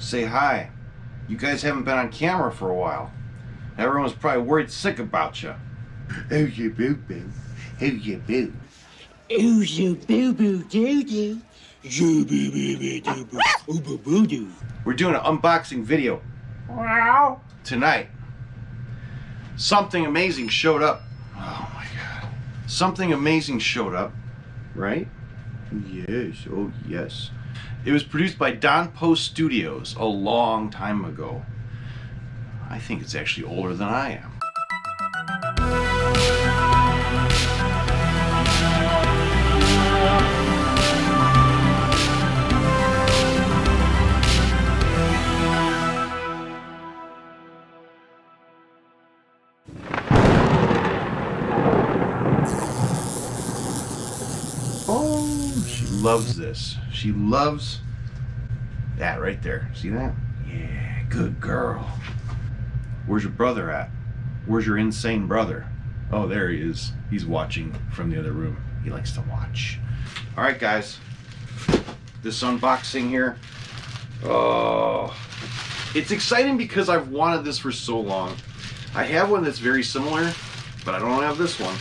say hi. You guys haven't been on camera for a while. Everyone's probably worried sick about you. Who's your boo-boo? Who's your boo? Who's your boo-boo-doo-doo? Boo-boo-boo-boo-doo. We're doing an unboxing video tonight. Something amazing showed up. Oh my God. Something amazing showed up, right? Yes, oh yes. It was produced by Don Post Studios a long time ago. I think it's actually older than I am. Oh, she loves this. She loves that right there. See that? Yeah, good girl. Where's your brother at? Where's your insane brother? Oh, there he is. He's watching from the other room. He likes to watch. All right, guys. This unboxing here. Oh, it's exciting because I've wanted this for so long. I have one that's very similar, but I don't have this one.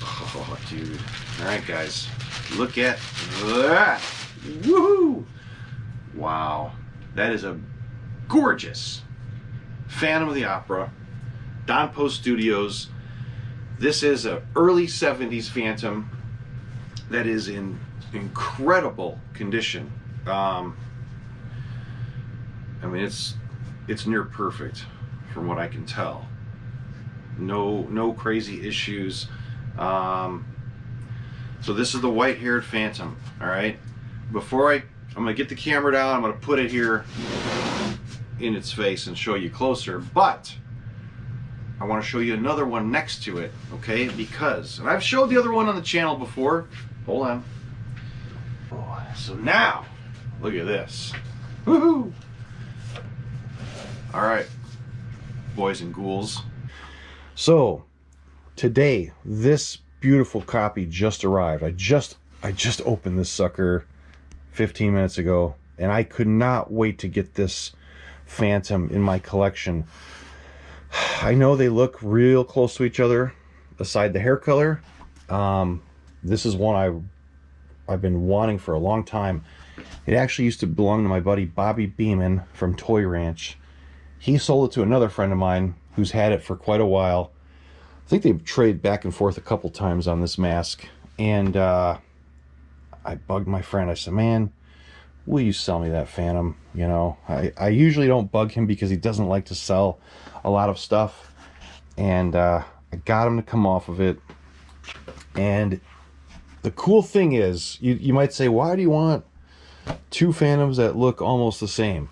Oh, dude. All right, guys. Look at that. Woohoo! Wow. That is a gorgeous Phantom of the Opera, Don Post Studios. This is an early 70s Phantom that is in incredible condition. I mean, it's near perfect from what I can tell. No crazy issues. So this is the white-haired Phantom. All right. Before I'm gonna get the camera down. I'm gonna put it here in its face and show you closer, but I want to show you another one next to it, okay? Because, and I've showed the other one on the channel before. Hold on. Oh, so now, look at this. Woohoo! All right, boys and ghouls. So today, this beautiful copy just arrived. I just opened this sucker 15 minutes ago, and I could not wait to get this Phantom in my collection. I know they look real close to each other aside the hair color. This is one I've been wanting for a long time. It actually used to belong to my buddy Bobby Beeman from Toy Ranch. He sold it to another friend of mine who's had it for quite a while. I think they've traded back and forth a couple times on this mask, and I bugged my friend. I said, man, will you sell me that Phantom? You know, I usually don't bug him because he doesn't like to sell a lot of stuff, and I got him to come off of it. And the cool thing is, you might say, why do you want two Phantoms that look almost the same?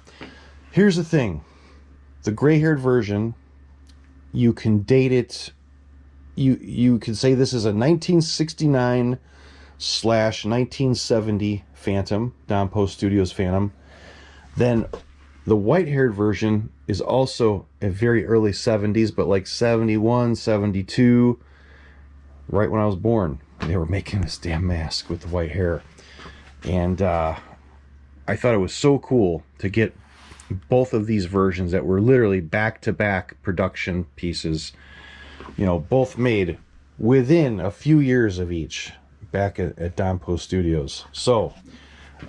Here's the thing. The gray-haired version, you can date it. You can say this is a 1969/1970 Phantom, Don Post Studios Phantom. Then the white-haired version is also a very early 70s, but like 71, 72, right when I was born. They were making this damn mask with the white hair. And I thought it was so cool to get both of these versions that were literally back-to-back production pieces. You know, both made within a few years of each back at Don Post Studios. So,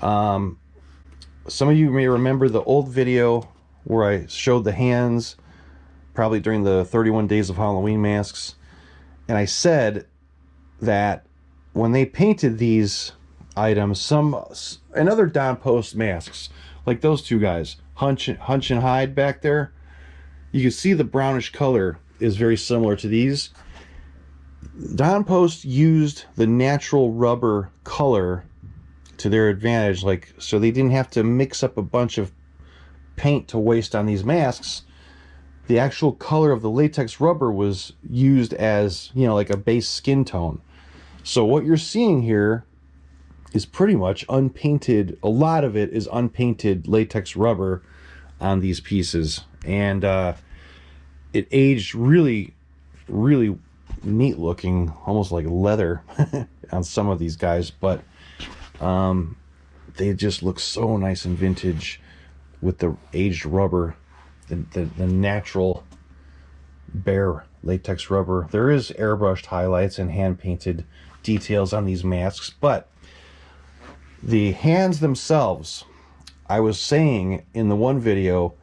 some of you may remember the old video where I showed the hands, probably during the 31 Days of Halloween masks. And I said that when they painted these items, and other Don Post masks, like those two guys, Hunch and Hide back there, you can see the brownish color is very similar to these. Don Post used the natural rubber color to their advantage, like, so they didn't have to mix up a bunch of paint to waste on these masks. The actual color of the latex rubber was used as, you know, like a base skin tone. So what you're seeing here is pretty much unpainted. A lot of it is unpainted latex rubber on these pieces, and it aged really neat looking, almost like leather on some of these guys, but they just look so nice and vintage. with the aged rubber, the natural bare latex rubber. There is airbrushed highlights and hand painted details on these masks, but the hands themselves, I was saying in the one video,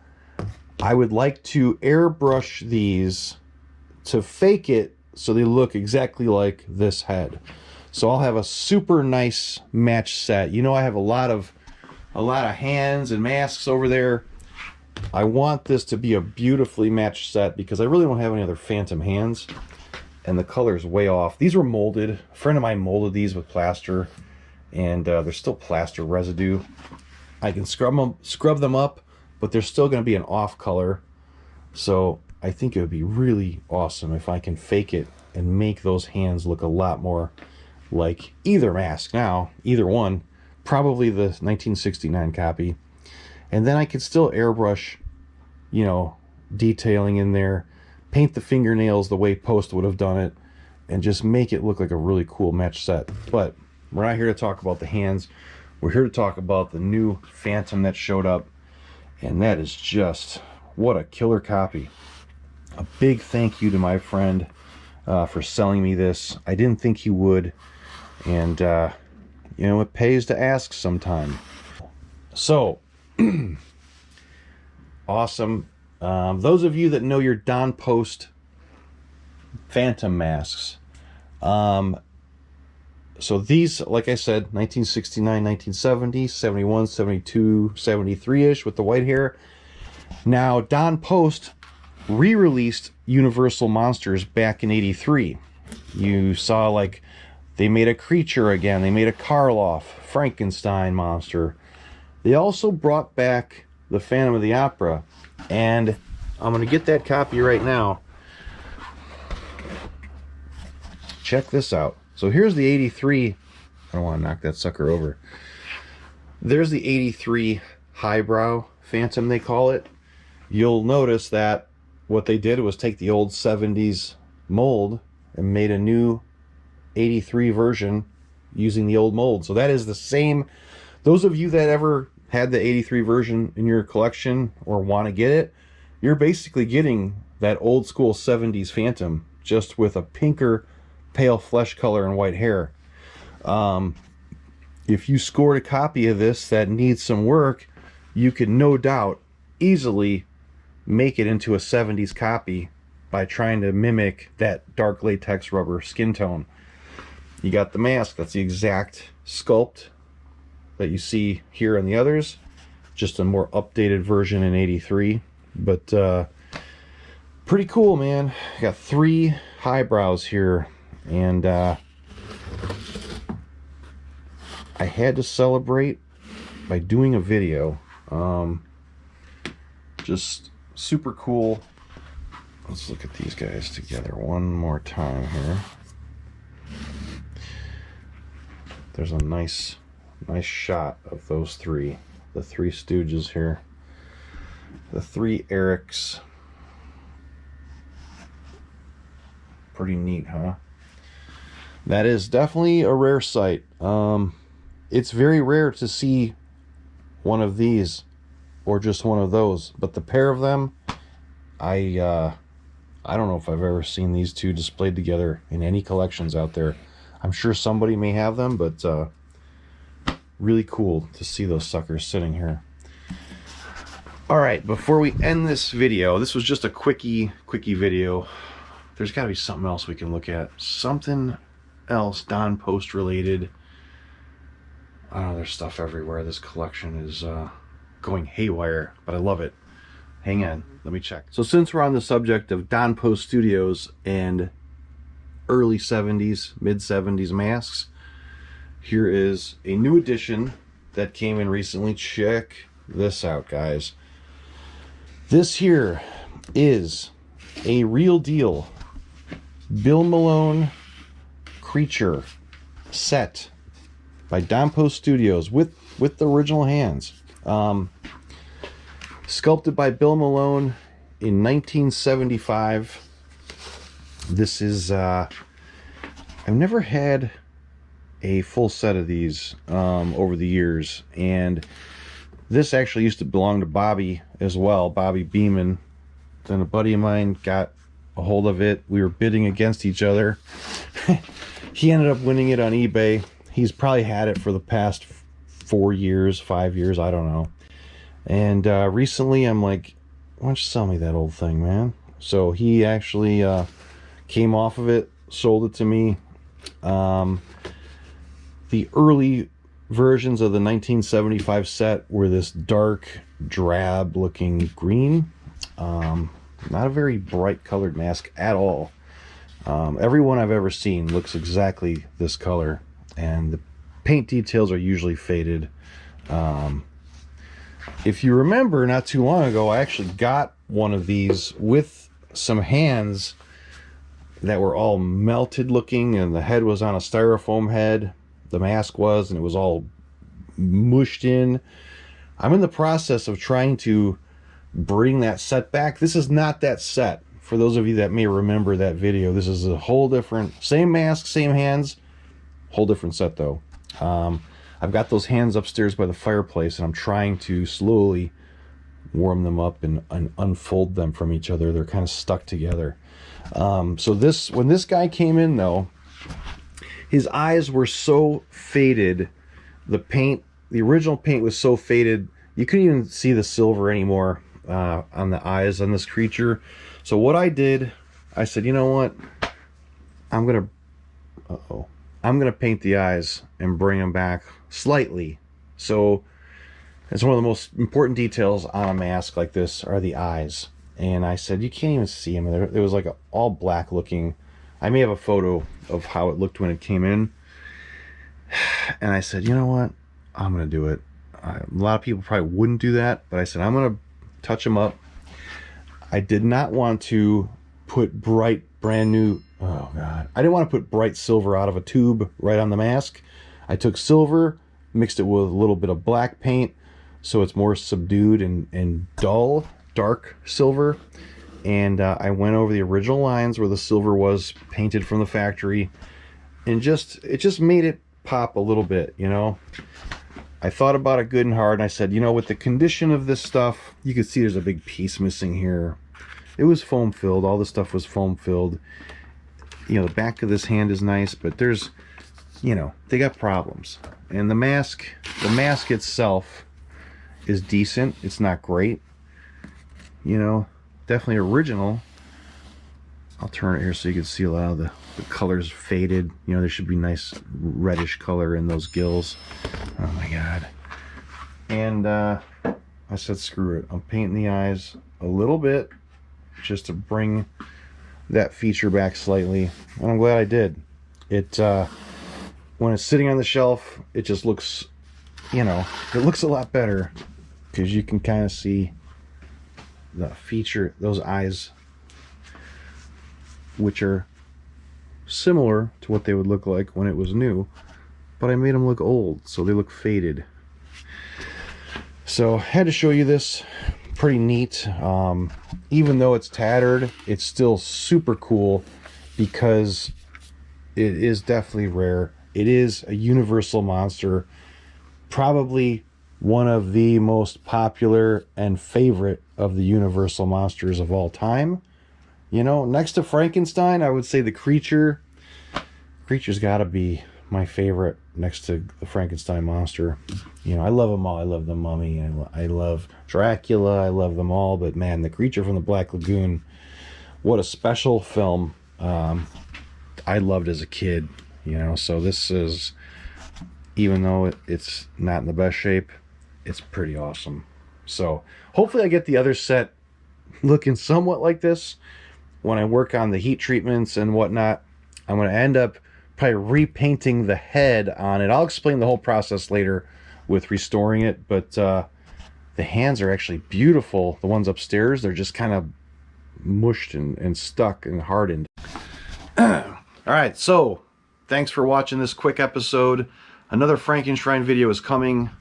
I would like to airbrush these to fake it so they look exactly like this head. So I'll have a super nice match set. You know, I have a lot of hands and masks over there. I want this to be a beautifully matched set because I really don't have any other Phantom hands, and the color is way off. These were molded. A friend of mine molded these with plaster, and there's still plaster residue. I can scrub them up, but there's still going to be an off color. So I think it would be really awesome if I can fake it and make those hands look a lot more like either mask now, either one, probably the 1969 copy. And then I could still airbrush, you know, detailing in there, paint the fingernails the way Post would have done it, and just make it look like a really cool match set. But we're not here to talk about the hands. We're here to talk about the new Phantom that showed up, and that is just, what a killer copy. A big thank you to my friend for selling me this. I didn't think he would, and you know, it pays to ask sometime. So awesome. Those of you that know your Don Post Phantom masks, so these, like I said, 1969, 1970, 71, 72, 73-ish with the white hair. Now, Don Post re-released Universal Monsters back in 83. You saw, like, they made a Creature again. They made a Karloff, Frankenstein monster. They also brought back the Phantom of the Opera. And I'm going to get that copy right now. Check this out. So here's the 83. I don't want to knock that sucker over. There's the 83 highbrow Phantom, they call it. You'll notice that what they did was take the old 70s mold and made a new 83 version using the old mold. So that is the same. Those of you that ever had the 83 version in your collection or want to get it, you're basically getting that old school 70s Phantom, just with a pinker pale flesh color and white hair. If you scored a copy of this that needs some work, you could no doubt easily make it into a 70s copy by trying to mimic that dark latex rubber skin tone. You got the mask. That's the exact sculpt that you see here on the others, just a more updated version in 83. But pretty cool, man. Got 3 highbrows here, and I had to celebrate by doing a video. Just super cool. Let's look at these guys together one more time here. There's a nice shot of those 3, the 3 Stooges here, the 3 Erics. Pretty neat, huh? That is definitely a rare sight. It's very rare to see one of these or just one of those, but the pair of them, I don't know if I've ever seen these two displayed together in any collections out there. I'm sure somebody may have them, but really cool to see those suckers sitting here. All right, before we end this video, this was just a quickie video. There's got to be something else we can look at. Something else Don Post related. I don't know, there's stuff everywhere. This collection is going haywire, but I love it. Hang on, let me check. So since we're on the subject of Don Post Studios and early 70s, mid 70s masks, here is a new edition that came in recently. Check this out, guys. This here is a real deal Bill Malone Creature set by Don Post Studios with the original hands. Sculpted by Bill Malone in 1975. This is I've never had a full set of these over the years, and This actually used to belong to Bobby as well, Bobby Beeman. Then a buddy of mine got a hold of it. We were bidding against each other. He ended up winning it on eBay. He's probably had it for the past 4 years, 5 years, I don't know. And recently I'm like, why don't you sell me that old thing, man? So he actually came off of it, sold it to me. The early versions of the 1975 set were this dark, drab looking green. Not a very bright colored mask at all. Every one I've ever seen looks exactly this color, and the paint details are usually faded. If you remember, not too long ago, I actually got one of these with some hands that were all melted looking, and the head was on a styrofoam head. The mask was, and it was all mushed in. I'm in the process of trying to bring that set back. This is not that set. For those of you that may remember that video, this is a whole different, same mask, same hands, whole different set though. I've got those hands upstairs by the fireplace, and I'm trying to slowly warm them up and unfold them from each other. They're kind of stuck together. So this, when this guy came in though, his eyes were so faded. The paint, the original paint was so faded, you couldn't even see the silver anymore on the eyes on this creature. So what I did, I said, you know what? I'm gonna paint the eyes and bring them back slightly. So it's one of the most important details on a mask like this are the eyes. And I said, you can't even see them. It was like all black looking. I may have a photo of how it looked when it came in. And I said, you know what? I'm going to do it. A lot of people probably wouldn't do that, but I said, I'm going to touch them up. I did not want to put bright, brand new, oh God. I didn't want to put bright silver out of a tube right on the mask. I took silver, mixed it with a little bit of black paint, so it's more subdued and dull, dark silver. And I went over the original lines where the silver was painted from the factory, and it just made it pop a little bit, you know. I thought about it good and hard, and I said, you know, with the condition of this stuff, you can see there's a big piece missing here. It was foam filled. All the stuff was foam filled. You know, the back of this hand is nice, but there's, you know, they got problems. And the mask itself is decent. It's not great. You know, definitely original. I'll turn it here so you can see a lot of the colors faded. You know, there should be nice reddish color in those gills. Oh my God. And I said, screw it. I'm painting the eyes a little bit just to bring that feature back slightly. And I'm glad I did. It, when it's sitting on the shelf, it just looks, you know, it looks a lot better because you can kind of see the feature, those eyes, which are similar to what they would look like when it was new, but I made them look old, so they look faded. So I had to show you this. Pretty neat. Even though it's tattered, it's still super cool because it is definitely rare. It is a universal monster, probably one of the most popular and favorite of the universal monsters of all time. You know, next to Frankenstein, I would say the Creature's got to be my favorite next to the Frankenstein monster. You know, I love them all. I love the Mummy. I love Dracula. I love them all. But man, the Creature from the Black Lagoon, what a special film. I loved as a kid, you know. So this is, even though it's not in the best shape, it's pretty awesome. So hopefully I get the other set looking somewhat like this. When I work on the heat treatments and whatnot, I'm going to end up probably repainting the head on it. I'll explain the whole process later with restoring it, but the hands are actually beautiful. The ones upstairs, they're just kind of mushed and stuck and hardened. All right, so thanks for watching this quick episode. Another Frankenstein video is coming.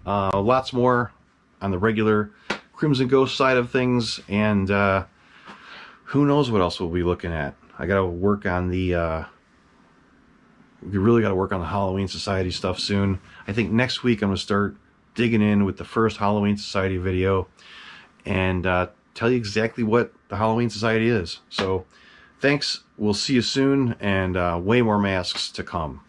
Lots more on the regular Crimson Ghost side of things, and who knows what else we'll be looking at. I gotta work on the we really gotta work on the Halloween Society stuff soon. I think next week I'm gonna start digging in with the first Halloween Society video and tell you exactly what the Halloween Society is. So thanks, we'll see you soon, and way more masks to come.